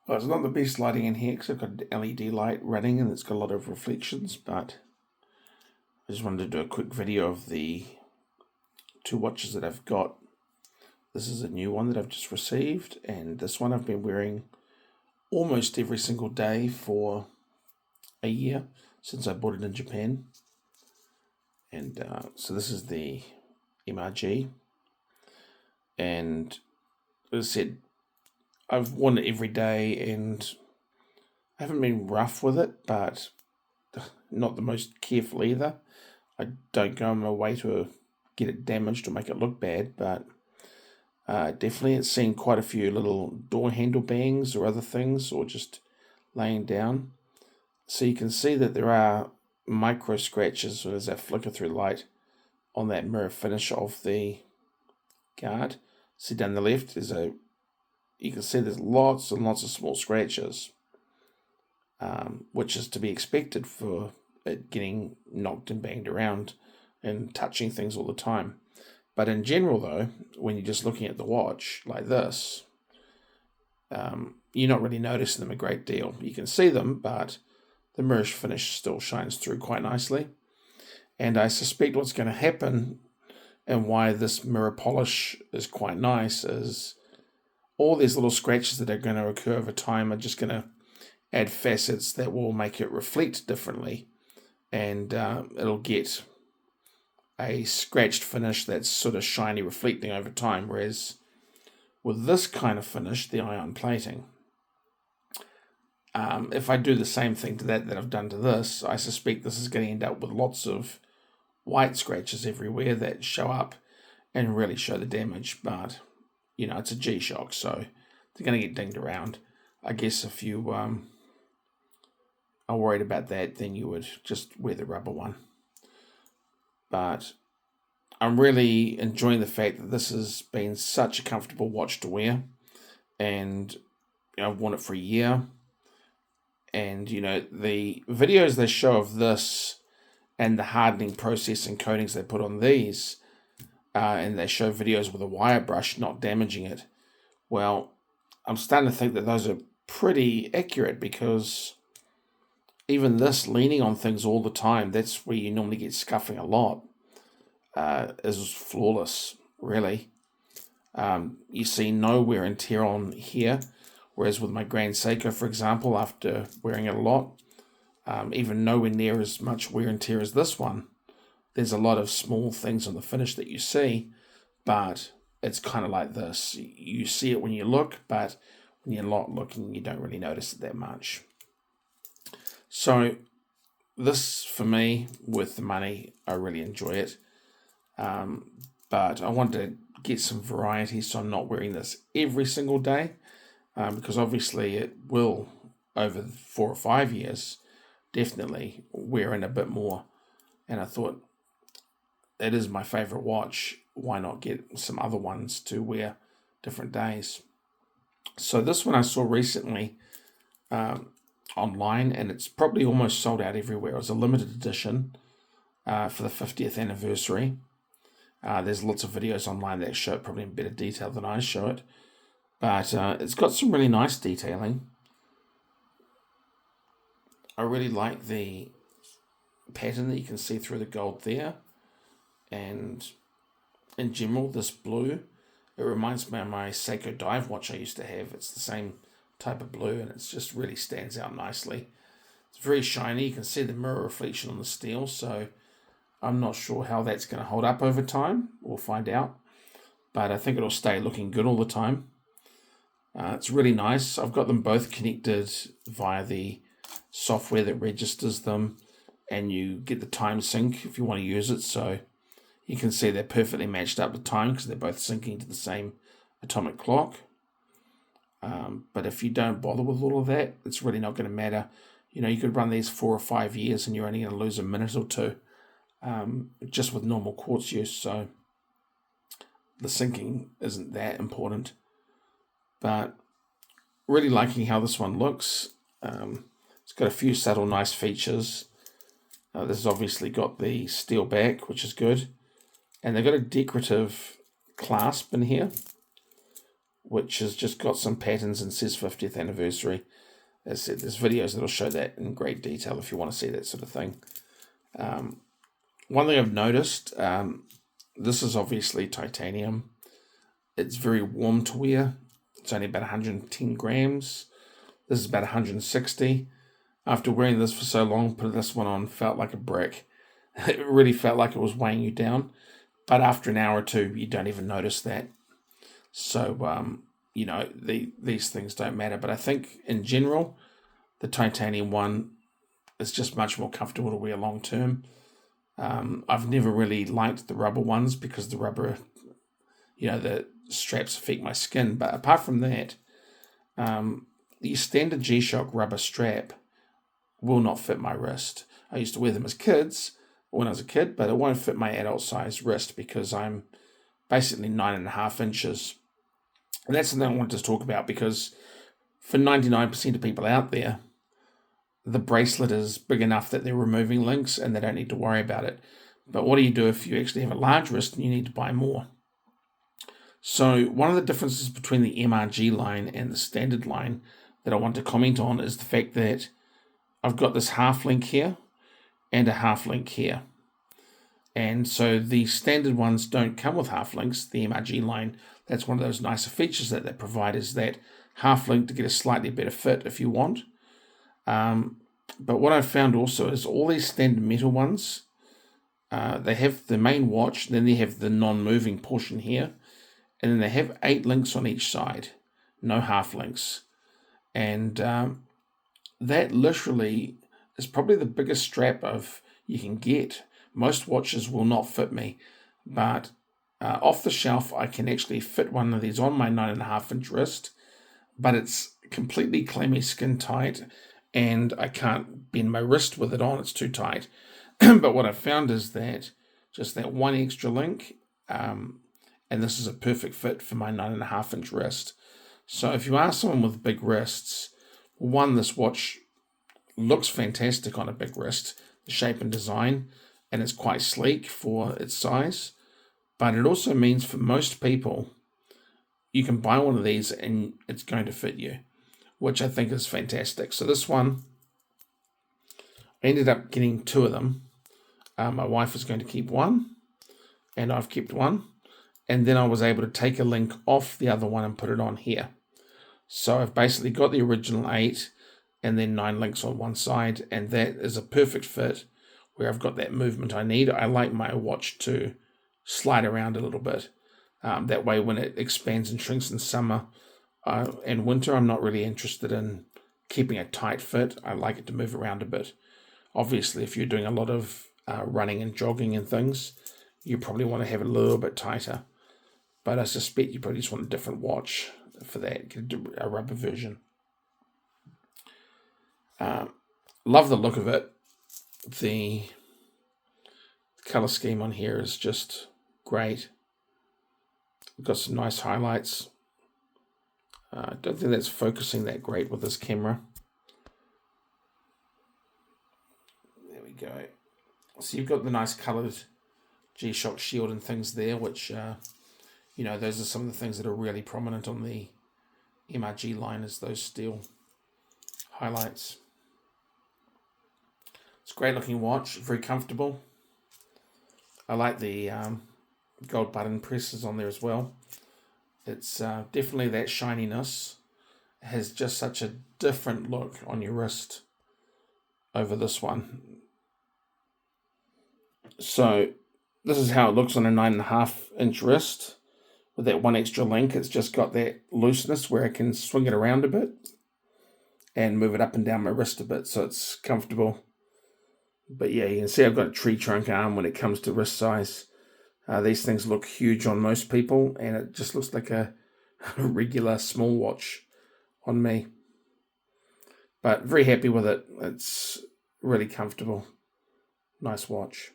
Well, it's not the best lighting in here because I've got an LED light running and it's got a lot of reflections, but I just wanted to do a quick video of the two watches that I've got. This is a new one that I've just received, and this one I've been wearing almost every single day for a year since I bought it in Japan. And so this is the MRG, and as I said, I've worn it every day and I haven't been rough with it, but not the most careful either. I don't go on my way to get it damaged or make it look bad, but definitely it's seen quite a few little door handle bangs or other things, or just laying down. So you can see that there are micro scratches as I flicker through light on that mirror finish of the guard. See down the left, you can see there's lots and lots of small scratches, which is to be expected for it getting knocked and banged around and touching things all the time. But in general, though, when you're just looking at the watch like this, you're not really noticing them a great deal. You can see them, but the mirror finish still shines through quite nicely. And I suspect what's going to happen and why this mirror polish is quite nice is all these little scratches that are going to occur over time are just going to add facets that will make it reflect differently, and it'll get a scratched finish that's sort of shiny reflecting over time. Whereas with this kind of finish, the ion plating, if I do the same thing to that I've done to this, I suspect this is going to end up with lots of white scratches everywhere that show up and really show the damage. But it's a G-Shock, so they're going to get dinged around. I guess if you are worried about that, then you would just wear the rubber one. But I'm really enjoying the fact that this has been such a comfortable watch to wear, and I've worn it for a year. And the videos they show of this and the hardening process and coatings they put on these, and they show videos with a wire brush not damaging it. Well, I'm starting to think that those are pretty accurate, because even this leaning on things all the time, that's where you normally get scuffing a lot, is flawless, really. You see no wear and tear on here, whereas with my Grand Seiko, for example, after wearing it a lot, even nowhere near as much wear and tear as this one. There's a lot of small things on the finish that you see, but it's kind of like this. You see it when you look, but when you're not looking, you don't really notice it that much. So this, for me, worth the money. I really enjoy it. But I want to get some variety, so I'm not wearing this every single day, because obviously it will, over 4 or 5 years, definitely wear in a bit more. And I thought, it is my favorite watch. Why not get some other ones to wear different days? So this one I saw recently online, and it's probably almost sold out everywhere. It was a limited edition for the 50th anniversary. There's lots of videos online that show it probably in better detail than I show it, but it's got some really nice detailing. I really like the pattern that you can see through the gold there. And in general, this blue, it reminds me of my Seiko dive watch I used to have. It's the same type of blue, and it just really stands out nicely. It's very shiny. You can see the mirror reflection on the steel, so I'm not sure how that's going to hold up over time. We'll find out. But I think it'll stay looking good all the time. It's really nice. I've got them both connected via the software that registers them, and you get the time sync if you want to use it. So you can see they're perfectly matched up to time because they're both syncing to the same atomic clock. But if you don't bother with all of that, it's really not going to matter. You could run these 4 or 5 years and you're only going to lose a minute or two, just with normal quartz use. So the syncing isn't that important. But really liking how this one looks. It's got a few subtle nice features. This has obviously got the steel back, which is good. And they've got a decorative clasp in here, which has just got some patterns and says 50th anniversary. As I said, there's videos that'll show that in great detail if you want to see that sort of thing. One thing I've noticed, this is obviously titanium. It's very warm to wear. It's only about 110 grams. This is about 160. After wearing this for so long, putting this one on felt like a brick. It really felt like it was weighing you down. But after an hour or two, you don't even notice that. So, these things don't matter. But I think in general, the titanium one is just much more comfortable to wear long term. I've never really liked the rubber ones because the rubber, the straps affect my skin. But apart from that, the standard G-Shock rubber strap will not fit my wrist. I used to wear them as kids, when I was a kid, but it won't fit my adult size wrist because I'm basically 9.5 inches. And that's something I wanted to talk about because for 99% of people out there, the bracelet is big enough that they're removing links and they don't need to worry about it. But what do you do if you actually have a large wrist and you need to buy more? So one of the differences between the MRG line and the standard line that I want to comment on is the fact that I've got this half link here and a half link here. And so the standard ones don't come with half links. The MRG line, that's one of those nicer features that they provide, is that half link to get a slightly better fit if you want. But what I've found also is all these standard metal ones, they have the main watch, then they have the non-moving portion here, and then they have 8 links on each side, no half links. And that literally is probably the biggest strap you can get. Most watches will not fit me, but off the shelf I can actually fit one of these on my 9.5 inch wrist, but it's completely clammy, skin tight, and I can't bend my wrist with it on, it's too tight. But what I've found is that just that one extra link, and this is a perfect fit for my 9.5 inch wrist. So if you are someone with big wrists, one, this watch looks fantastic on a big wrist, the shape and design, and it's quite sleek for its size. But it also means for most people, you can buy one of these and it's going to fit you, which I think is fantastic. So this one, I ended up getting 2 of them. My wife is going to keep one, and I've kept one. And then I was able to take a link off the other one and put it on here. So I've basically got the original 8 and then 9 links on one side, and that is a perfect fit where I've got that movement I need. I like my watch to slide around a little bit. That way when it expands and shrinks in summer and winter, I'm not really interested in keeping a tight fit. I like it to move around a bit. Obviously, if you're doing a lot of running and jogging and things, you probably want to have it a little bit tighter. But I suspect you probably just want a different watch for that, get a rubber version. Love the look of it. The color scheme on here is just great. We've got some nice highlights. I don't think that's focusing that great with this camera. There we go. So you've got the nice colored G-Shock shield and things there, which, those are some of the things that are really prominent on the MRG line, is those steel highlights. It's a great looking watch, very comfortable. I like the gold button presses on there as well. It's definitely that shininess. It has just such a different look on your wrist over this one. So this is how it looks on a 9.5 inch wrist. With that one extra link, it's just got that looseness where I can swing it around a bit and move it up and down my wrist a bit, so it's comfortable. But yeah, you can see I've got a tree trunk arm when it comes to wrist size. These things look huge on most people, and it just looks like a regular small watch on me. But very happy with it. It's really comfortable. Nice watch.